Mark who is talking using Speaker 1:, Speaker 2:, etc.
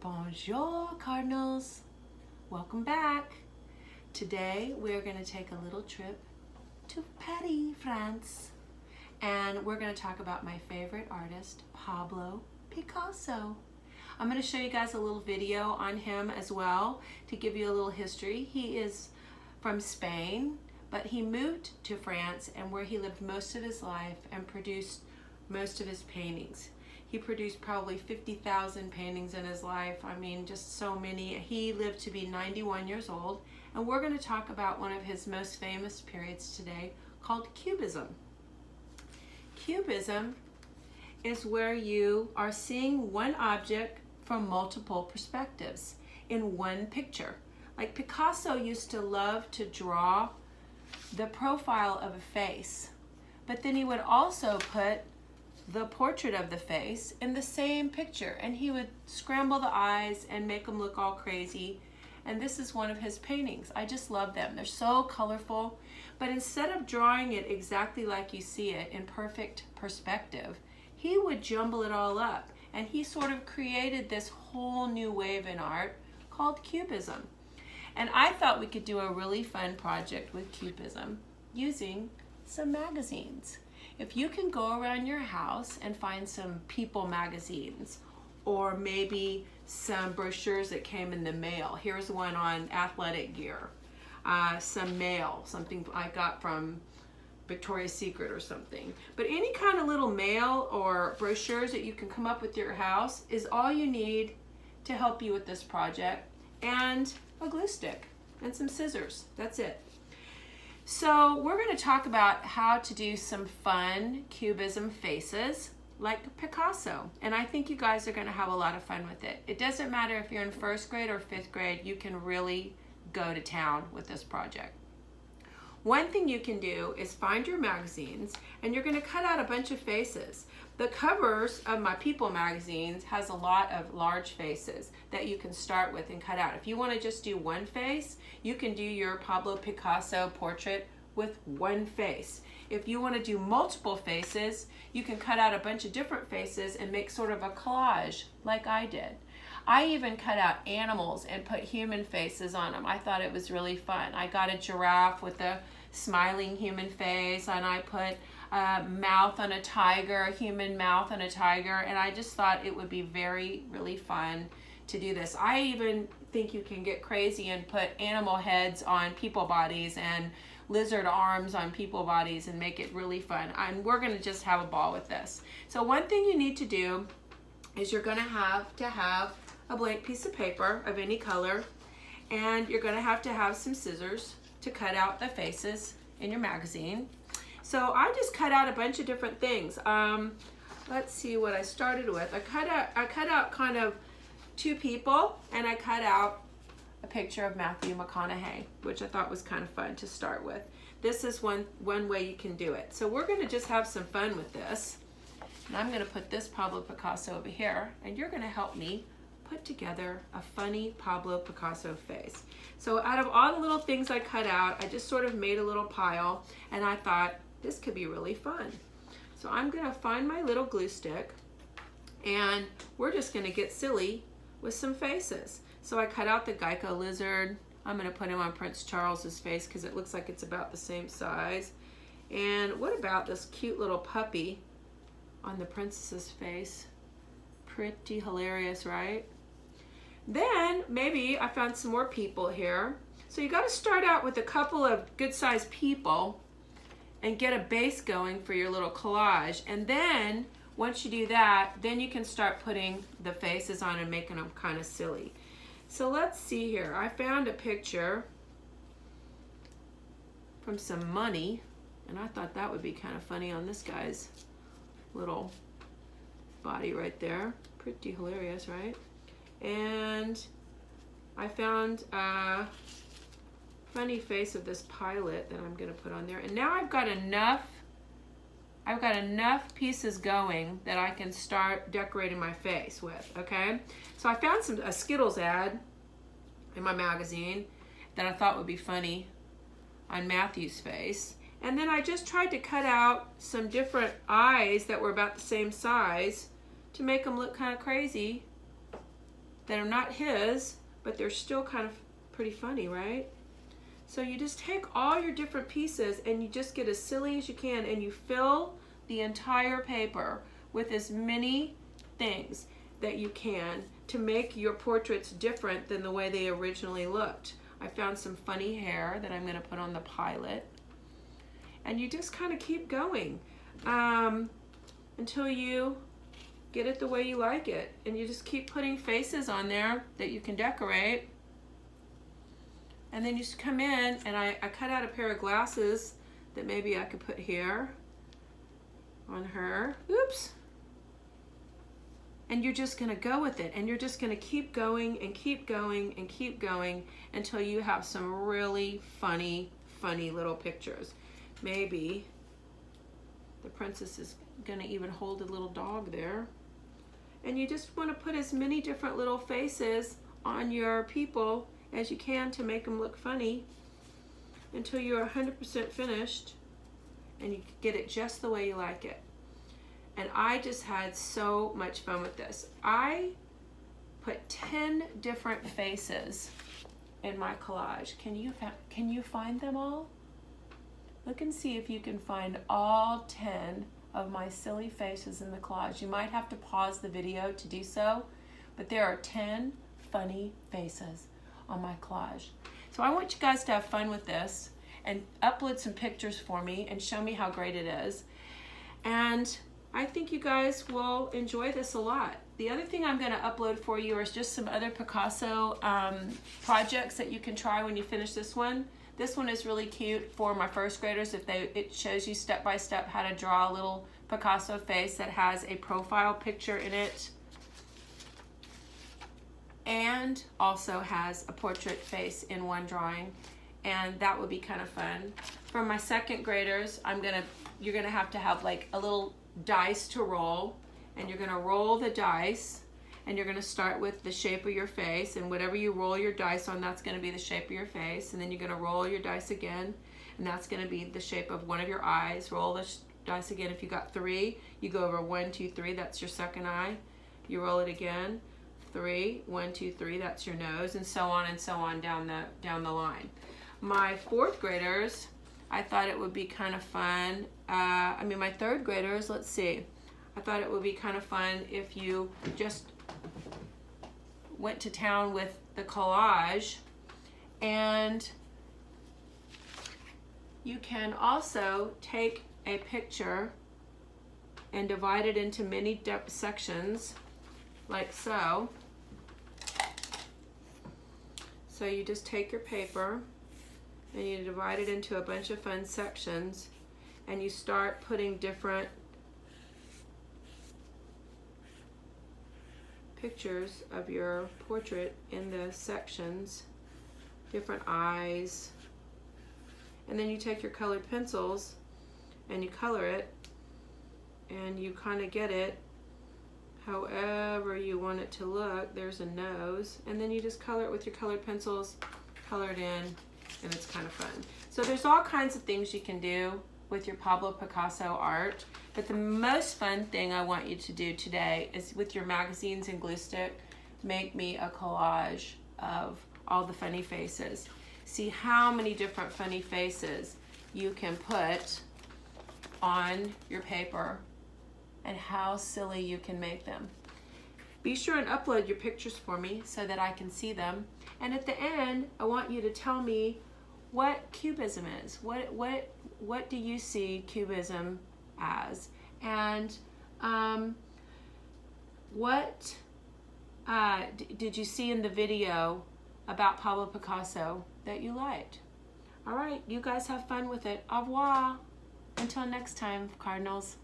Speaker 1: Bonjour, Cardinals. Welcome back. Today we're going to take a little trip to Paris, France. And we're going to talk about my favorite artist, Pablo Picasso. I'm going to show you guys a little video on him as well to give you a little history. He is from Spain, but he moved to France and where he lived most of his life and produced most of his paintings. He produced probably 50,000 paintings in his life. I mean, just so many. He lived to be 91 years old, and we're going to talk about one of his most famous periods today called Cubism. Cubism is where you are seeing one object from multiple perspectives in one picture. Like Picasso used to love to draw the profile of a face, but then he would also put the portrait of the face in the same picture, and he would scramble the eyes and make them look all crazy. And this is one of his paintings. I just love them. They're so colorful, but instead of drawing it exactly like you see it in perfect perspective, he would jumble it all up, and he sort of created this whole new wave in art called Cubism. And I thought we could do a really fun project with Cubism using some magazines. If you can go around your house and find some People magazines, or maybe some brochures that came in the mail. Here's one on athletic gear. Some mail, something I got from Victoria's Secret or something. But any kind of little mail or brochures that you can come up with your house is all you need to help you with this project, and a glue stick and some scissors. That's it. So we're going to talk about how to do some fun Cubism faces like Picasso. And I think you guys are going to have a lot of fun with it. It doesn't matter if you're in first grade or fifth grade, you can really go to town with this project. One thing you can do is find your magazines, and you're going to cut out a bunch of faces. The covers of my People magazines has a lot of large faces that you can start with and cut out. If you want to just do one face, you can do your Pablo Picasso portrait with one face. If you want to do multiple faces, you can cut out a bunch of different faces and make sort of a collage like I did. I even cut out animals and put human faces on them. I thought it was really fun. I got a giraffe with a smiling human face, and I put a mouth on a tiger, a human mouth on a tiger, and I just thought it would be really fun to do this. I even think you can get crazy and put animal heads on people bodies and lizard arms on people bodies and make it really fun. And we're going to just have a ball with this. So one thing you need to do is you're going to have a blank piece of paper of any color, and you're going to have some scissors to cut out the faces in your magazine. So I just cut out a bunch of different things. Let's see what I started with. I cut out kind of two people, and I cut out a picture of Matthew McConaughey, which I thought was kind of fun to start with. This is one way you can do it. So we're going to just have some fun with this. And I'm going to put this Pablo Picasso over here, and you're going to help me put together a funny Pablo Picasso face. So out of all the little things I cut out, I just sort of made a little pile, and I thought this could be really fun. So I'm going to find my little glue stick, and we're just going to get silly with some faces. So I cut out the gecko lizard. I'm going to put him on Prince Charles's face because it looks like it's about the same size. And what about this cute little puppy on the princess's face? Pretty hilarious, right? Then maybe I found some more people here. So you got to start out with a couple of good-sized people and get a base going for your little collage. And then once you do that, then you can start putting the faces on and making them kind of silly. So let's see here. I found a picture from some money, and I thought that would be kind of funny on this guy's little body right there. Pretty hilarious, right? And I found a funny face of this pilot that I'm going to put on there. And now I've got enough pieces going that I can start decorating my face with, okay? So I found a Skittles ad in my magazine that I thought would be funny on Matthew's face. And then I just tried to cut out some different eyes that were about the same size to make them look kind of crazy that are not his, but they're still kind of pretty funny, right? So you just take all your different pieces and you just get as silly as you can, and you fill the entire paper with as many things that you can to make your portraits different than the way they originally looked. I found some funny hair that I'm going to put on the pilot. And you just kind of keep going until you get it the way you like it. And you just keep putting faces on there that you can decorate. And then you just come in, and I cut out a pair of glasses that maybe I could put here on her. Oops. And you're just going to go with it, and you're just going to keep going and keep going and keep going until you have some really funny little pictures. Maybe the princess is going to even hold a little dog there. And you just want to put as many different little faces on your people as you can to make them look funny until you're 100% finished and you get it just the way you like it. And I just had so much fun with this. I put 10 different faces in my collage. Can you find them all? Look and see if you can find all 10 of my silly faces in the collage. You might have to pause the video to do so, but there are 10 funny faces on my collage. So I want you guys to have fun with this and upload some pictures for me and show me how great it is. And I think you guys will enjoy this a lot. The other thing I'm going to upload for you is just some other Picasso projects that you can try when you finish this one. This one is really cute for my first graders. It shows you step by step how to draw a little Picasso face that has a profile picture in it, and also has a portrait face in one drawing, and that would be kind of fun. For my second graders, you're gonna have to have like a little dice to roll, and you're gonna roll the dice, and you're gonna start with the shape of your face, and whatever you roll your dice on, that's gonna be the shape of your face. And then you're gonna roll your dice again, and that's gonna be the shape of one of your eyes. Roll the dice again. If you got 3, you go over 1, 2, 3, that's your second eye. You roll it again, 3, 1, 2, 3, that's your nose, and so on down the line. My fourth graders, I thought it would be kind of fun. My third graders, let's see. I thought it would be kind of fun if you just went to town with the collage, and you can also take a picture and divide it into many sections, like so. So you just take your paper and you divide it into a bunch of fun sections, and you start putting different pictures of your portrait in the sections, different eyes, and then you take your colored pencils and you color it, and you kind of get it however you want it to look. There's a nose, and then you just color it with your colored pencils, color it in, and it's kind of fun. So there's all kinds of things you can do with your Pablo Picasso art, but the most fun thing I want you to do today is, with your magazines and glue stick, make me a collage of all the funny faces. See how many different funny faces you can put on your paper and how silly you can make them. Be sure and upload your pictures for me so that I can see them. And at the end, I want you to tell me what Cubism is. What do you see Cubism as? And what did you see in the video about Pablo Picasso that you liked? All right, you guys have fun with it. Au revoir. Until next time, Cardinals.